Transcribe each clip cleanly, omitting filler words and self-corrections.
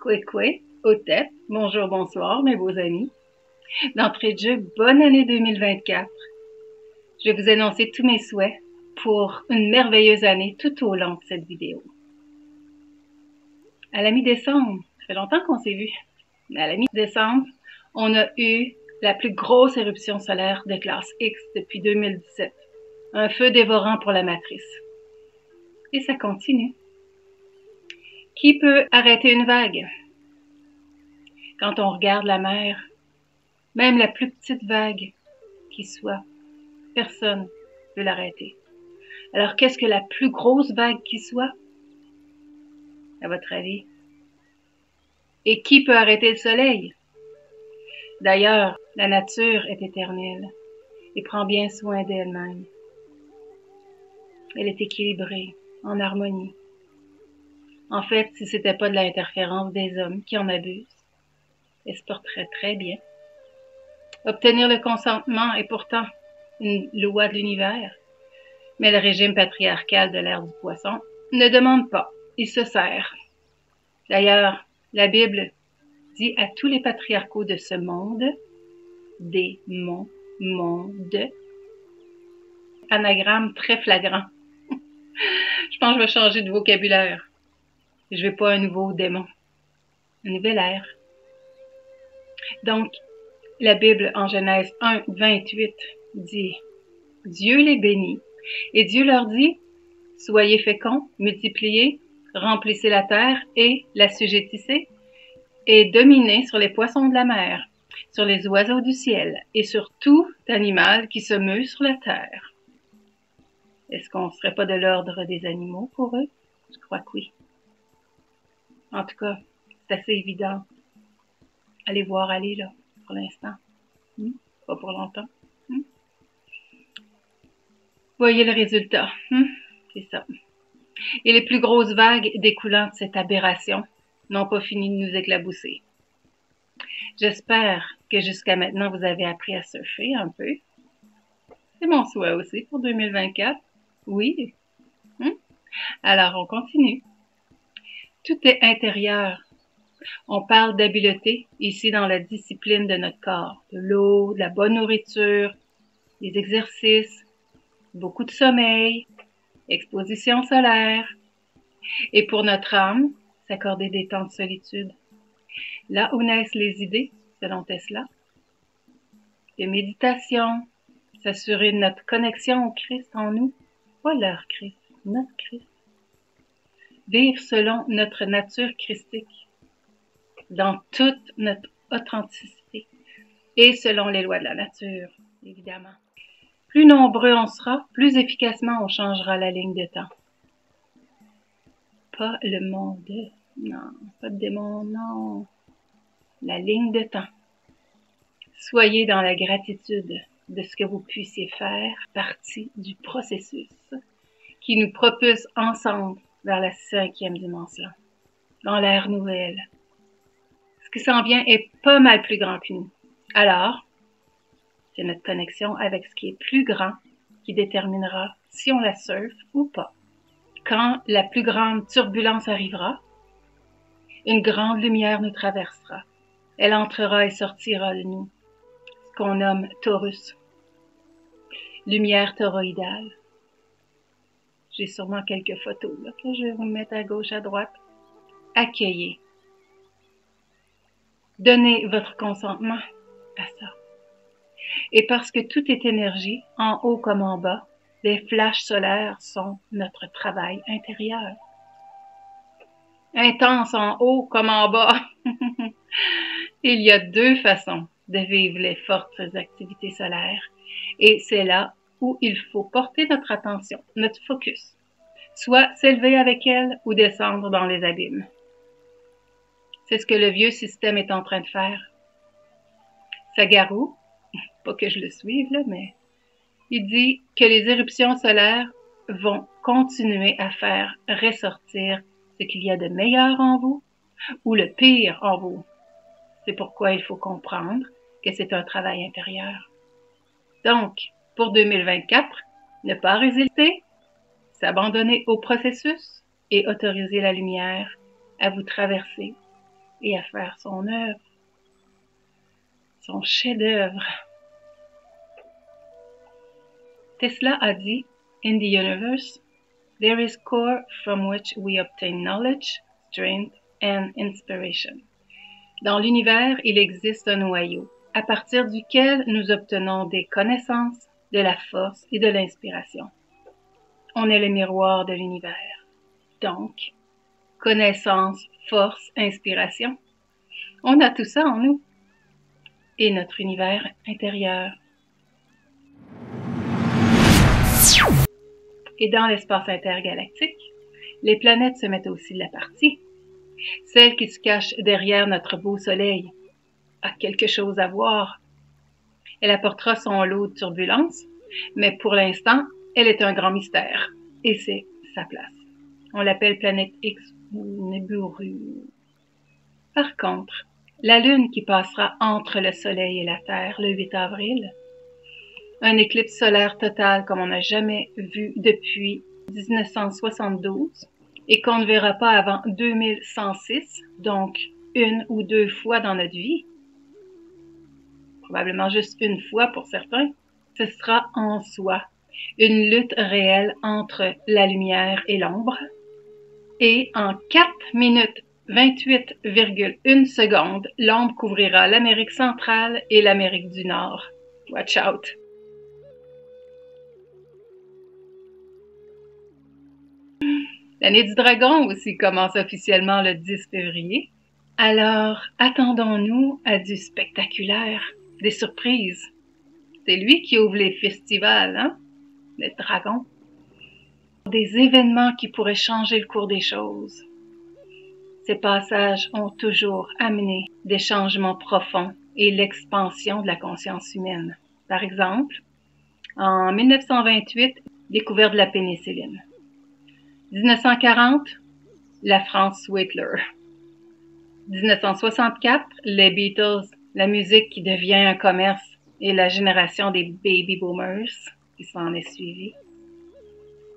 Kwekwe, Otep, bonjour, bonsoir mes beaux amis. D'entrée de jeu, bonne année 2024. Je vais vous annoncer tous mes souhaits pour une merveilleuse année tout au long de cette vidéo. À la mi-décembre, ça fait longtemps qu'on s'est vu, mais à la mi-décembre, on a eu la plus grosse éruption solaire de classe X depuis 2017. Un feu dévorant pour la matrice. Et ça continue. Qui peut arrêter une vague? Quand on regarde la mer, même la plus petite vague qui soit, personne ne peut l'arrêter. Alors, qu'est-ce que la plus grosse vague qui soit, à votre avis? Et qui peut arrêter le soleil? D'ailleurs, la nature est éternelle et prend bien soin d'elle-même. Elle est équilibrée, en harmonie. En fait, si c'était pas de l'interférence des hommes qui en abusent, elle se porterait très bien. Obtenir le consentement est pourtant une loi de l'univers, mais le régime patriarcal de l'ère du poisson ne demande pas, il se sert. D'ailleurs, la Bible dit à tous les patriarcaux de ce monde, des monde, anagramme très flagrant. Je pense que je vais changer de vocabulaire. Je veux pas un nouveau démon, une nouvelle ère. Donc, la Bible en Genèse 1, 28 dit « Dieu les bénit et Dieu leur dit « Soyez féconds, multipliez, remplissez la terre et l'assujettissez et dominez sur les poissons de la mer, sur les oiseaux du ciel et sur tout animal qui se meut sur la terre. » Est-ce qu'on ne serait pas de l'ordre des animaux pour eux? Je crois que oui. En tout cas, c'est assez évident. Allez voir aller là, pour l'instant. Pas pour longtemps. Voyez le résultat. C'est ça. Et les plus grosses vagues découlant de cette aberration n'ont pas fini de nous éclabousser. J'espère que jusqu'à maintenant, vous avez appris à surfer un peu. C'est mon souhait aussi pour 2024. Oui. Alors, on continue. Tout est intérieur. On parle d'habileté ici dans la discipline de notre corps. De l'eau, de la bonne nourriture, des exercices, beaucoup de sommeil, exposition solaire. Et pour notre âme, s'accorder des temps de solitude. Là où naissent les idées, selon Tesla. De méditation, s'assurer de notre connexion au Christ en nous, pas leur Christ, notre Christ. Vivre selon notre nature christique, dans toute notre authenticité et selon les lois de la nature, évidemment. Plus nombreux on sera, plus efficacement on changera la ligne de temps. Pas le monde, non, pas de démon, non. La ligne de temps. Soyez dans la gratitude de ce que vous puissiez faire partie du processus qui nous propulse ensemble vers la 5e dimension, dans l'ère nouvelle. Ce qui s'en vient est pas mal plus grand que nous. Alors, c'est notre connexion avec ce qui est plus grand qui déterminera si on la surfe ou pas. Quand la plus grande turbulence arrivera, une grande lumière nous traversera. Elle entrera et sortira de nous, ce qu'on nomme Taurus. Lumière toroïdale. J'ai sûrement quelques photos là, que je vais vous mettre à gauche, à droite. Accueillez. Donnez votre consentement à ça. Et parce que tout est énergie, en haut comme en bas, les flashs solaires sont notre travail intérieur. Intense en haut comme en bas. Il y a 2 façons de vivre les fortes activités solaires. Et c'est là où il faut porter notre attention, notre focus. Soit s'élever avec elle ou descendre dans les abîmes. C'est ce que le vieux système est en train de faire. Sagaru, pas que je le suive là, mais il dit que les éruptions solaires vont continuer à faire ressortir ce qu'il y a de meilleur en vous ou le pire en vous. C'est pourquoi il faut comprendre que c'est un travail intérieur. Donc, pour 2024, ne pas résister, s'abandonner au processus et autoriser la lumière à vous traverser et à faire son œuvre, son chef-d'œuvre. Tesla a dit, "In the universe, there is core from which we obtain knowledge, strength and inspiration." Dans l'univers, il existe un noyau, à partir duquel nous obtenons des connaissances, de la force et de l'inspiration. On est le miroir de l'univers. Donc, connaissance, force, inspiration. On a tout ça en nous. Et notre univers intérieur. Et dans l'espace intergalactique, les planètes se mettent aussi de la partie. Celle qui se cache derrière notre beau soleil a quelque chose à voir. Elle apportera son lot de turbulences, mais pour l'instant, elle est un grand mystère. Et c'est sa place. On l'appelle planète X ou Nibiru. Par contre, la Lune qui passera entre le Soleil et la Terre le 8 avril, un éclipse solaire total comme on n'a jamais vu depuis 1972 et qu'on ne verra pas avant 2106, donc une ou deux fois dans notre vie, probablement juste une fois pour certains, ce sera en soi une lutte réelle entre la lumière et l'ombre. Et en 4 minutes 28,1 secondes, l'ombre couvrira l'Amérique centrale et l'Amérique du Nord. Watch out! L'année du dragon aussi commence officiellement le 10 février. Alors, attendons-nous à du spectaculaire, des surprises. C'est lui qui ouvre les festivals, hein? Le dragon. Des événements qui pourraient changer le cours des choses. Ces passages ont toujours amené des changements profonds et l'expansion de la conscience humaine. Par exemple, en 1928, découverte de la pénicilline. 1940, la France sous Hitler. 1964, les Beatles, la musique qui devient un commerce et la génération des baby boomers qui s'en est suivie.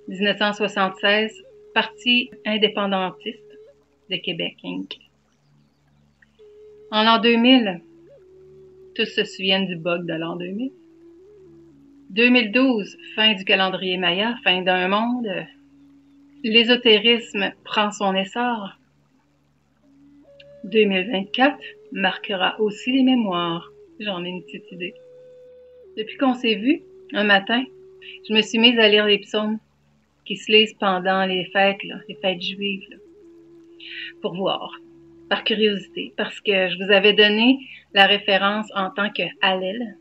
1976, Parti indépendantiste de Québec Inc. En l'an 2000, tous se souviennent du bug de l'an 2000. 2012, fin du calendrier Maya, fin d'un monde. L'ésotérisme prend son essor. 2024 marquera aussi les mémoires. J'en ai une petite idée. Depuis qu'on s'est vu, un matin, je me suis mise à lire les psaumes qui se lisent pendant les fêtes, là, les fêtes juives, là, pour voir, par curiosité, parce que je vous avais donné la référence en tant que Hallel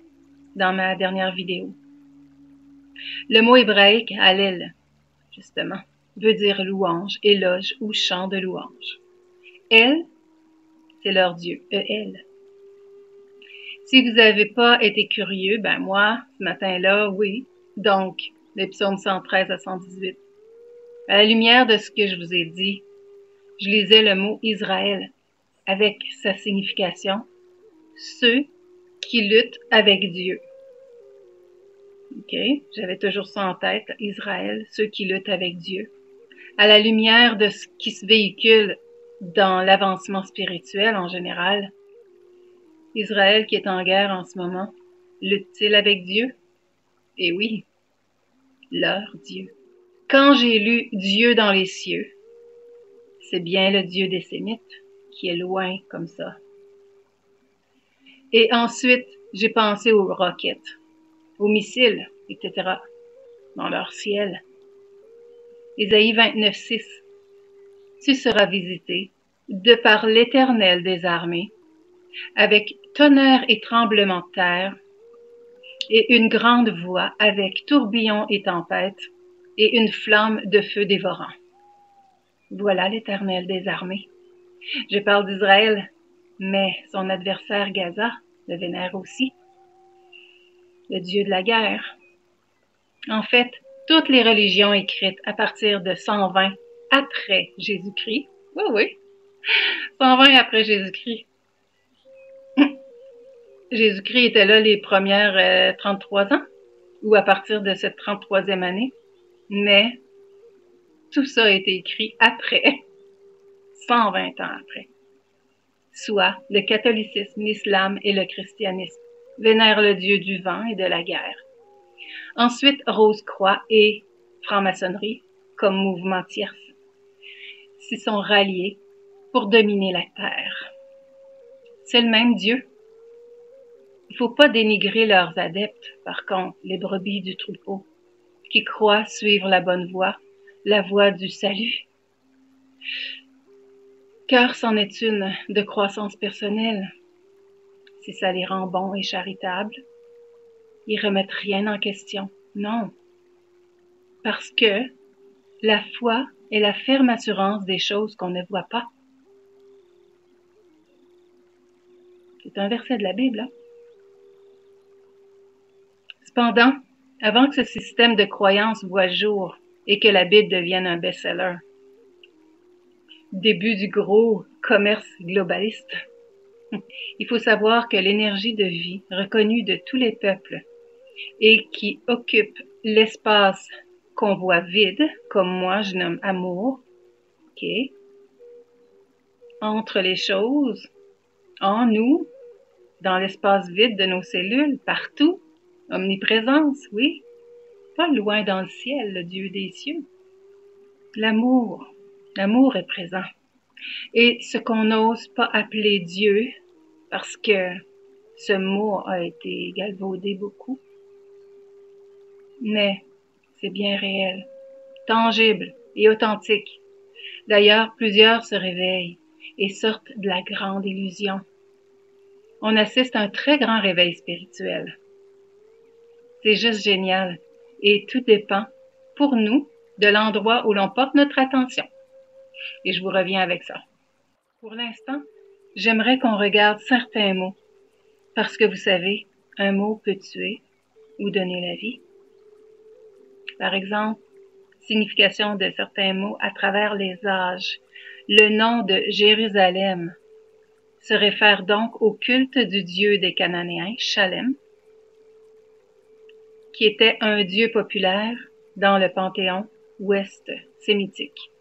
dans ma dernière vidéo. Le mot hébraïque Hallel, justement, veut dire louange, éloge ou chant de louange. El, c'est leur Dieu, E-L. Si vous n'avez pas été curieux, ben moi, ce matin-là, oui. Donc, les psaumes 113 à 118. À la lumière de ce que je vous ai dit, je lisais le mot Israël avec sa signification, ceux qui luttent avec Dieu. Ok, j'avais toujours ça en tête, Israël, ceux qui luttent avec Dieu. À la lumière de ce qui se véhicule dans l'avancement spirituel en général, Israël qui est en guerre en ce moment, lutte-t-il avec Dieu? Eh oui, leur Dieu. Quand j'ai lu Dieu dans les cieux, c'est bien le Dieu des Sémites qui est loin comme ça. Et ensuite, j'ai pensé aux roquettes, aux missiles, etc. dans leur ciel. Ésaïe 29,6. Tu seras visité de par l'Éternel des armées, avec tonnerre et tremblement de terre, et une grande voix avec tourbillon et tempête, et une flamme de feu dévorant. Voilà l'Éternel des armées. Je parle d'Israël, mais son adversaire Gaza le vénère aussi. Le Dieu de la guerre. En fait, toutes les religions écrites à partir de 120 après Jésus-Christ, oui, 120 après Jésus-Christ. Jésus-Christ était là les premières 33 ans, ou à partir de cette 33e année, mais tout ça a été écrit après, 120 ans après. soit le catholicisme, l'islam et le christianisme vénèrent le dieu du vent et de la guerre. Ensuite, Rose-Croix et franc-maçonnerie, comme mouvement tierce, s'y sont ralliés pour dominer la terre. C'est le même Dieu. Il ne faut pas dénigrer leurs adeptes, par contre, les brebis du troupeau, qui croient suivre la bonne voie, la voie du salut. Car c'en est une de croissance personnelle. Si ça les rend bons et charitables, ils remettent rien en question. Non. Parce que la foi est la ferme assurance des choses qu'on ne voit pas. C'est un verset de la Bible, hein? Cependant, avant que ce système de croyance voie jour et que la Bible devienne un best-seller, début du gros commerce globaliste, il faut savoir que l'énergie de vie reconnue de tous les peuples et qui occupe l'espace qu'on voit vide, comme moi je nomme amour, okay, entre les choses, en nous, dans l'espace vide de nos cellules, partout, omniprésence, oui, pas loin dans le ciel, le Dieu des cieux. L'amour est présent. Et ce qu'on n'ose pas appeler Dieu, parce que ce mot a été galvaudé beaucoup, mais c'est bien réel, tangible et authentique. D'ailleurs, plusieurs se réveillent et sortent de la grande illusion. On assiste à un très grand réveil spirituel. C'est juste génial et tout dépend, pour nous, de l'endroit où l'on porte notre attention. Et je vous reviens avec ça. Pour l'instant, j'aimerais qu'on regarde certains mots, parce que vous savez, un mot peut tuer ou donner la vie. Par exemple, signification de certains mots à travers les âges. Le nom de Jérusalem se réfère donc au culte du dieu des Cananéens, Chalem, qui était un dieu populaire dans le panthéon ouest sémitique,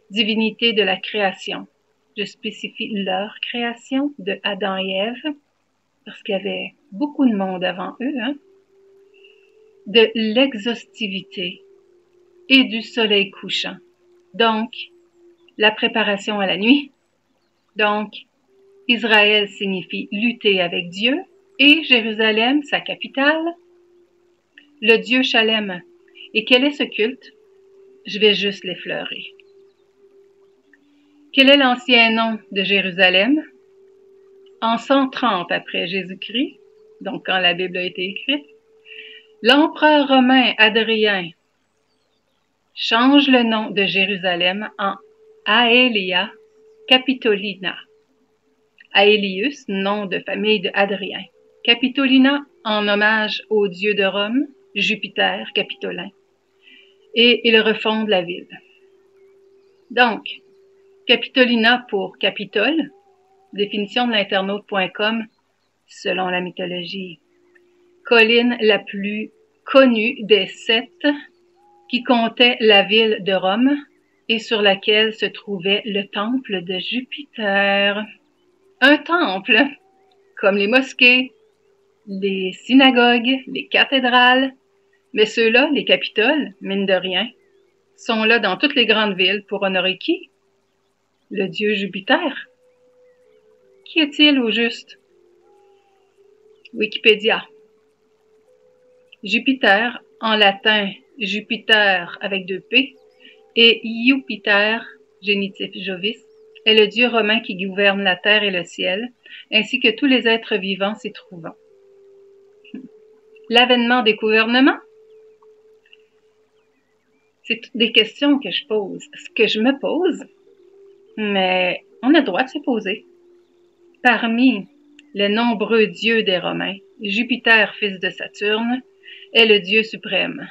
divinité de la création. Je spécifie leur création de Adam et Ève, parce qu'il y avait beaucoup de monde avant eux, hein? De l'exhaustivité et du soleil couchant. Donc, la préparation à la nuit. Donc, Israël signifie lutter avec Dieu et Jérusalem, sa capitale, le dieu Chalem. Et quel est ce culte? Je vais juste l'effleurer. Quel est l'ancien nom de Jérusalem? En 130 après Jésus-Christ, donc quand la Bible a été écrite, l'empereur romain Hadrien change le nom de Jérusalem en Aelia Capitolina. Aelius, nom de famille de Hadrien. Capitolina en hommage au dieu de Rome, Jupiter Capitolin. Et il refonde la ville. Donc, Capitolina pour Capitole, définition de l'internaute.com, selon la mythologie. Colline la plus connue des 7 qui comptait la ville de Rome et sur laquelle se trouvait le temple de Jupiter. Un temple, comme les mosquées, les synagogues, les cathédrales, mais ceux-là, les capitoles, mine de rien, sont là dans toutes les grandes villes pour honorer qui? Le dieu Jupiter. Qui est-il au juste? Wikipédia. Jupiter, en latin Jupiter avec 2 P, et Jupiter, génitif Jovis, est le dieu romain qui gouverne la terre et le ciel, ainsi que tous les êtres vivants s'y trouvant. L'avènement des gouvernements? C'est toutes des questions que je pose, ce que je me pose, mais on a le droit de se poser. Parmi les nombreux dieux des Romains, Jupiter, fils de Saturne, est le dieu suprême,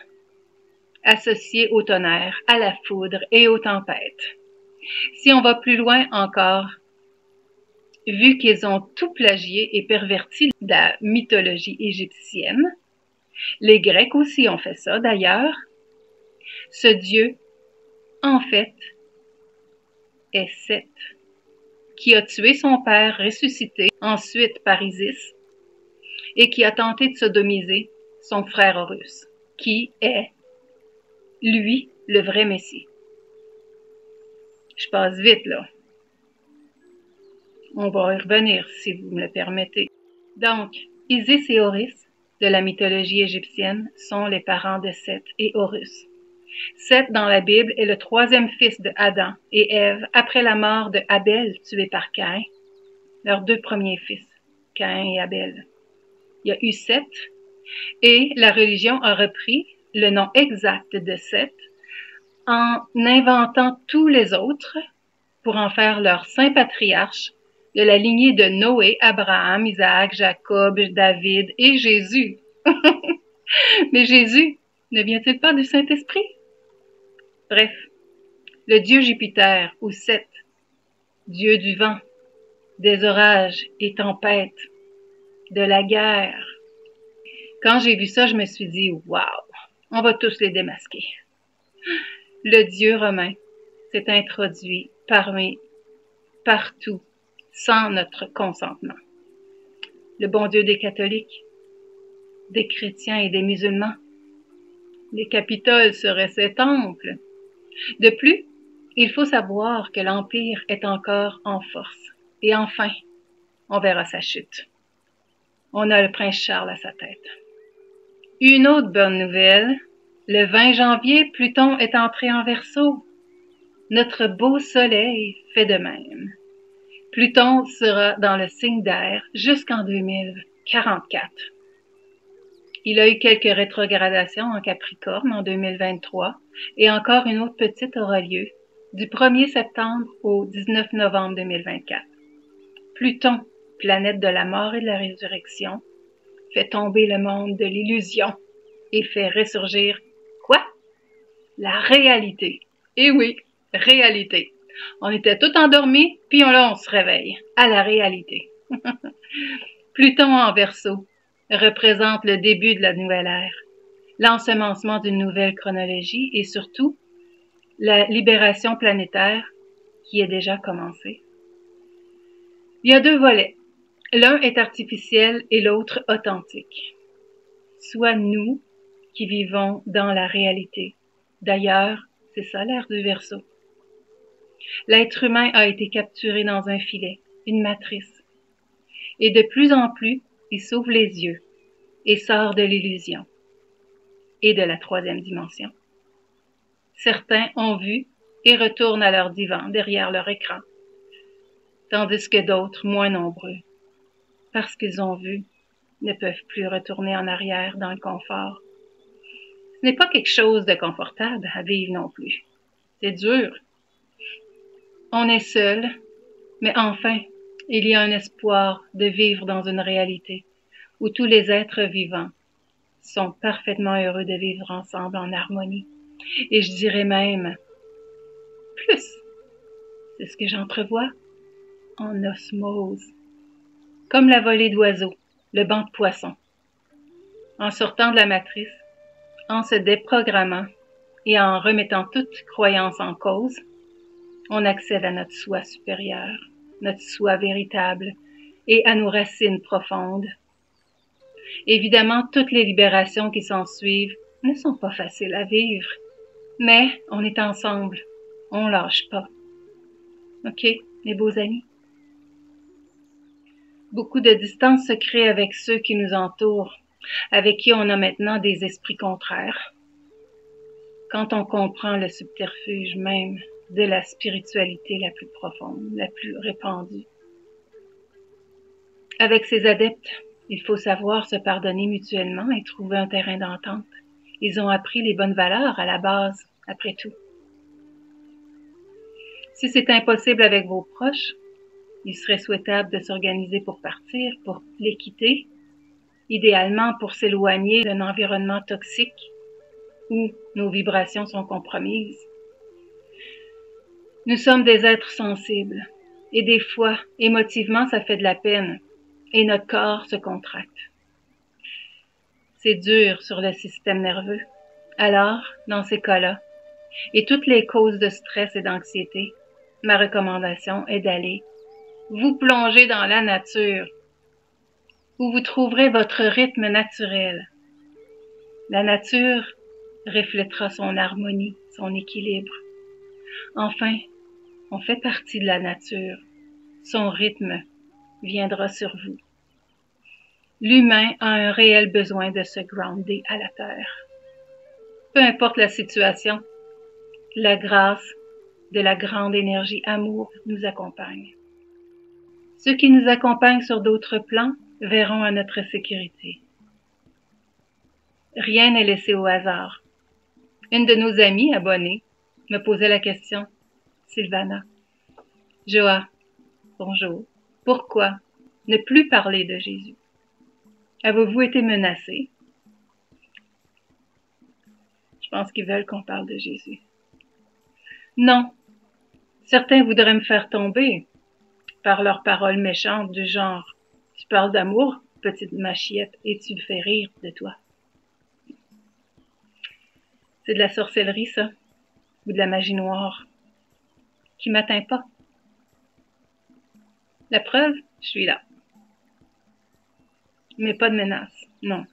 associé au tonnerre, à la foudre et aux tempêtes. Si on va plus loin encore, vu qu'ils ont tout plagié et perverti la mythologie égyptienne, les Grecs aussi ont fait ça d'ailleurs, ce dieu, en fait, est Seth, qui a tué son père ressuscité ensuite par Isis et qui a tenté de sodomiser son frère Horus, qui est, lui, le vrai Messie. Je passe vite, là. On va y revenir, si vous me le permettez. Donc, Isis et Horus, de la mythologie égyptienne, sont les parents de Seth et Horus. Seth, dans la Bible, est le troisième fils de Adam et Ève après la mort de Abel, tué par Caïn, leurs deux premiers fils, Caïn et Abel. Il y a eu Seth, et la religion a repris le nom exact de Seth en inventant tous les autres pour en faire leur saint patriarche de la lignée de Noé, Abraham, Isaac, Jacob, David et Jésus. Mais Jésus ne vient-il pas du Saint-Esprit? Bref, le dieu Jupiter ou Seth, dieu du vent, des orages et tempêtes, de la guerre. Quand j'ai vu ça, je me suis dit, waouh, on va tous les démasquer. Le dieu romain s'est introduit partout, sans notre consentement. Le bon Dieu des catholiques, des chrétiens et des musulmans. Les capitoles seraient ses temples. De plus, il faut savoir que l'Empire est encore en force. Et enfin, on verra sa chute. On a le prince Charles à sa tête. Une autre bonne nouvelle, le 20 janvier, Pluton est entré en Verseau. Notre beau soleil fait de même. Pluton sera dans le signe d'Air jusqu'en 2044. Il a eu quelques rétrogradations en Capricorne en 2023 et encore une autre petite aura lieu du 1er septembre au 19 novembre 2024. Pluton, planète de la mort et de la résurrection, fait tomber le monde de l'illusion et fait ressurgir quoi? La réalité. Et oui, réalité. On était tout endormis, puis là on se réveille à la réalité. Pluton en Verseau représente le début de la nouvelle ère, l'ensemencement d'une nouvelle chronologie et surtout la libération planétaire qui est déjà commencée. Il y a deux volets. L'un est artificiel et l'autre authentique. Soit nous qui vivons dans la réalité. D'ailleurs, c'est ça l'ère du Verseau. L'être humain a été capturé dans un filet, une matrice. Et de plus en plus, il s'ouvre les yeux et sort de l'illusion et de la troisième dimension. Certains ont vu et retournent à leur divan derrière leur écran, tandis que d'autres, moins nombreux, parce qu'ils ont vu, ne peuvent plus retourner en arrière dans le confort. Ce n'est pas quelque chose de confortable à vivre non plus. C'est dur. On est seul, mais enfin, il y a un espoir de vivre dans une réalité où tous les êtres vivants sont parfaitement heureux de vivre ensemble en harmonie. Et je dirais même plus. C'est ce que j'entrevois en osmose. Comme la volée d'oiseaux, le banc de poissons. En sortant de la matrice, en se déprogrammant et en remettant toute croyance en cause, on accède à notre soi supérieur, notre soi véritable et à nos racines profondes. Évidemment, toutes les libérations qui s'ensuivent ne sont pas faciles à vivre, mais on est ensemble, on lâche pas. OK, les beaux amis? Beaucoup de distance se crée avec ceux qui nous entourent, avec qui on a maintenant des esprits contraires. Quand on comprend le subterfuge même de la spiritualité la plus profonde, la plus répandue. Avec ses adeptes, il faut savoir se pardonner mutuellement et trouver un terrain d'entente. Ils ont appris les bonnes valeurs à la base, après tout. Si c'est impossible avec vos proches, il serait souhaitable de s'organiser pour partir, pour les quitter, idéalement pour s'éloigner d'un environnement toxique où nos vibrations sont compromises. Nous sommes des êtres sensibles et des fois, émotivement, ça fait de la peine et notre corps se contracte. C'est dur sur le système nerveux. Alors, dans ces cas-là, et toutes les causes de stress et d'anxiété, ma recommandation est d'aller vous plongez dans la nature, où vous trouverez votre rythme naturel. La nature reflètera son harmonie, son équilibre. Enfin, on fait partie de la nature. Son rythme viendra sur vous. L'humain a un réel besoin de se grounder à la terre. Peu importe la situation, la grâce de la grande énergie amour nous accompagne. Ceux qui nous accompagnent sur d'autres plans verront à notre sécurité. Rien n'est laissé au hasard. Une de nos amies abonnées me posait la question, Sylvana, Joa, bonjour, pourquoi ne plus parler de Jésus? Avez-vous été menacé? Je pense qu'ils veulent qu'on parle de Jésus. Non, certains voudraient me faire tomber par leurs paroles méchantes du genre « Tu parles d'amour, petite machiette, et tu me fais rire de toi. » C'est de la sorcellerie, ça, ou de la magie noire, qui m'atteint pas. La preuve, je suis là. Mais pas de menace, non.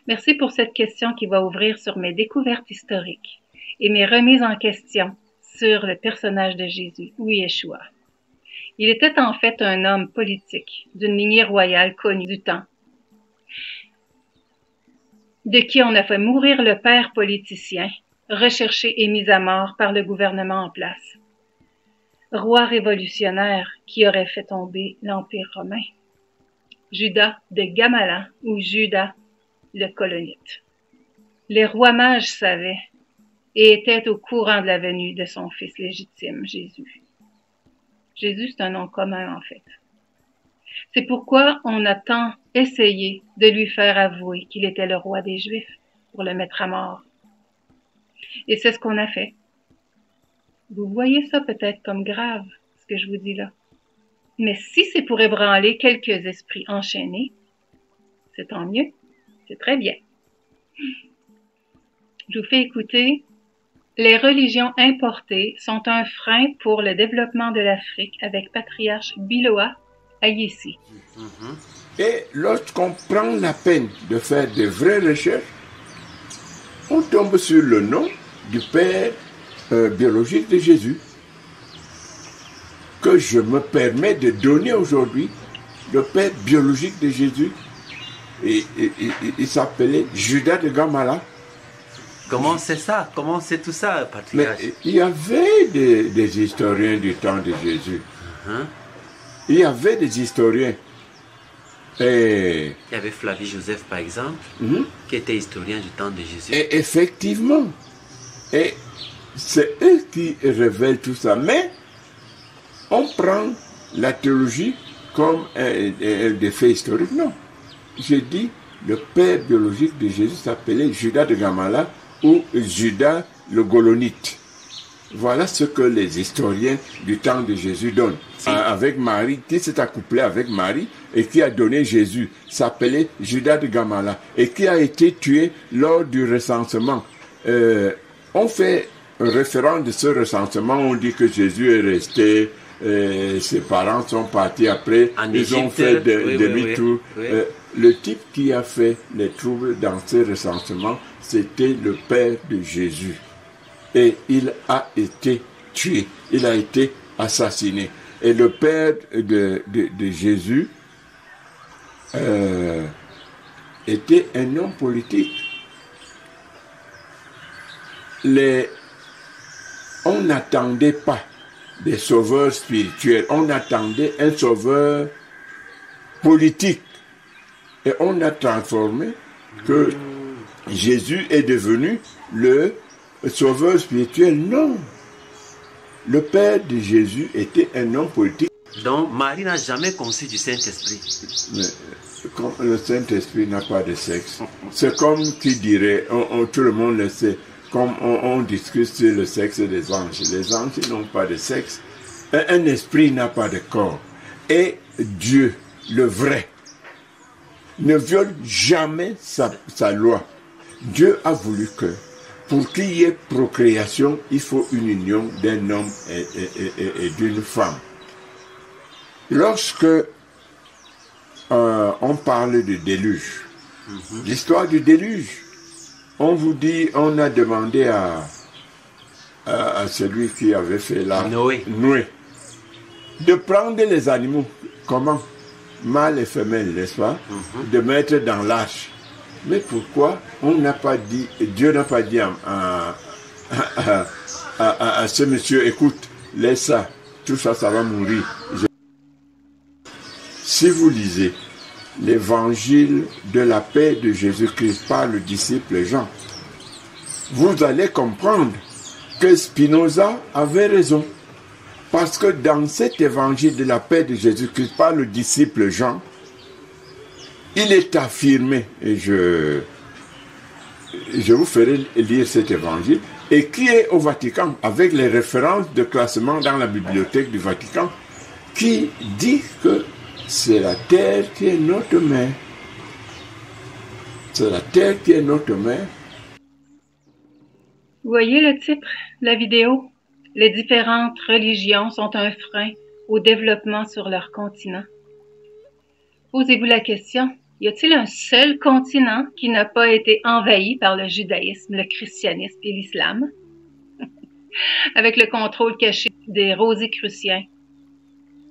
Merci pour cette question qui va ouvrir sur mes découvertes historiques et mes remises en question sur le personnage de Jésus, ou Yeshua. Il était en fait un homme politique d'une lignée royale connue du temps, de qui on a fait mourir le père politicien, recherché et mis à mort par le gouvernement en place. Roi révolutionnaire qui aurait fait tomber l'Empire romain. Judas de Gamala ou Judas le colonite. Les rois mages savaient et étaient au courant de la venue de son fils légitime, Jésus. Jésus, c'est un nom commun en fait. C'est pourquoi on a tant essayé de lui faire avouer qu'il était le roi des Juifs pour le mettre à mort. Et c'est ce qu'on a fait. Vous voyez ça peut-être comme grave, ce que je vous dis là. Mais si c'est pour ébranler quelques esprits enchaînés, c'est tant mieux, c'est très bien. Je vous fais écouter. Les religions importées sont un frein pour le développement de l'Afrique avec patriarche Biloa Ayessi. Et lorsqu'on prend la peine de faire de vraies recherches, on tombe sur le nom du père biologique de Jésus, que je me permets de donner aujourd'hui. Le père biologique de Jésus, et il s'appelait Judas de Gamala. Comment c'est ça? Comment c'est tout ça, patriarche? Mais il y avait des historiens du temps de Jésus. Il y avait des historiens. Et il y avait Flavie Joseph, par exemple, qui était historien du temps de Jésus. Et effectivement. Et c'est eux qui révèlent tout ça. Mais on prend la théologie comme des faits historiques. Non. J'ai dit, le père biologique de Jésus s'appelait Judas de Gamala ou Judas le Golonite. Voilà ce que les historiens du temps de Jésus donnent. Avec Marie, qui s'est accouplé avec Marie et qui a donné Jésus, s'appelait Judas de Gamala et qui a été tué lors du recensement. On fait référence de ce recensement, on dit que Jésus est resté, ses parents sont partis après, ils ont fait demi-tour. Le type qui a fait les troubles dans ce recensement, c'était le père de Jésus. Et il a été tué, il a été assassiné. Et le père de Jésus était un homme politique. On n'attendait pas des sauveurs spirituels, on attendait un sauveur politique. Et on a transformé que Jésus est devenu le sauveur spirituel. Non. Le père de Jésus était un homme politique. Donc Marie n'a jamais conçu du Saint-Esprit. Mais le Saint-Esprit n'a pas de sexe. C'est comme qui dirait, tout le monde le sait, comme on discute sur le sexe des anges. Les anges n'ont pas de sexe. Un esprit n'a pas de corps. Et Dieu, le vrai, ne viole jamais sa loi. Dieu a voulu que, pour qu'il y ait procréation, il faut une union d'un homme et d'une femme. Lorsque on parle du déluge, l'histoire du déluge, on vous dit, on a demandé à celui qui avait fait là, Noé, de prendre les animaux, comment? Mâle et femelle, n'est-ce pas? De mettre dans l'arche. Mais pourquoi on n'a pas dit, Dieu n'a pas dit à ce monsieur, écoute, laisse ça, tout ça, ça va mourir. Si vous lisez l'évangile de la paix de Jésus-Christ par le disciple Jean, vous allez comprendre que Spinoza avait raison. Parce que dans cet évangile de la paix de Jésus-Christ par le disciple Jean, il est affirmé, et je vous ferai lire cet évangile, et qui est au Vatican, avec les références de classement dans la bibliothèque du Vatican, qui dit que c'est la terre qui est notre mère. C'est la terre qui est notre mère. Vous voyez le titre de la vidéo? Les différentes religions sont un frein au développement sur leur continent. Posez-vous la question, y a-t-il un seul continent qui n'a pas été envahi par le judaïsme, le christianisme et l'islam? Avec le contrôle caché des rosicruciens,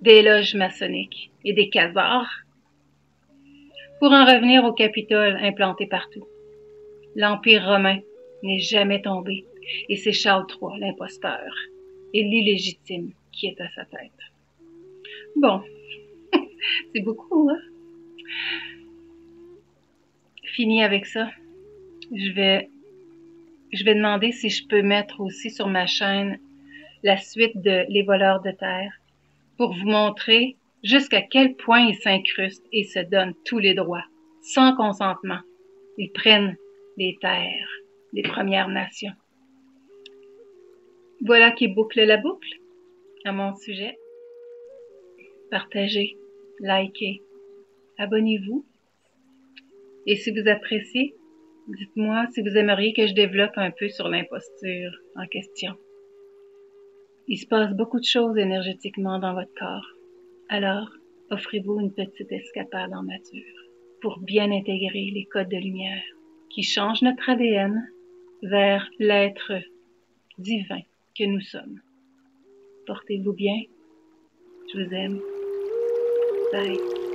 des loges maçonniques et des khazars. Pour en revenir au Capitole implanté partout, l'Empire romain n'est jamais tombé et c'est Charles III, l'imposteur, et l'illégitime qui est à sa tête. Bon, c'est beaucoup, hein? Fini avec ça. Je vais demander si je peux mettre aussi sur ma chaîne la suite de Les voleurs de terre pour vous montrer jusqu'à quel point ils s'incrustent et se donnent tous les droits, sans consentement. Ils prennent les terres des Premières Nations. Voilà qui boucle la boucle à mon sujet. Partagez, likez, abonnez-vous. Et si vous appréciez, dites-moi si vous aimeriez que je développe un peu sur l'imposture en question. Il se passe beaucoup de choses énergétiquement dans votre corps. Alors, offrez-vous une petite escapade en nature pour bien intégrer les codes de lumière qui changent notre ADN vers l'être divin que nous sommes. Portez-vous bien. Je vous aime. Bye.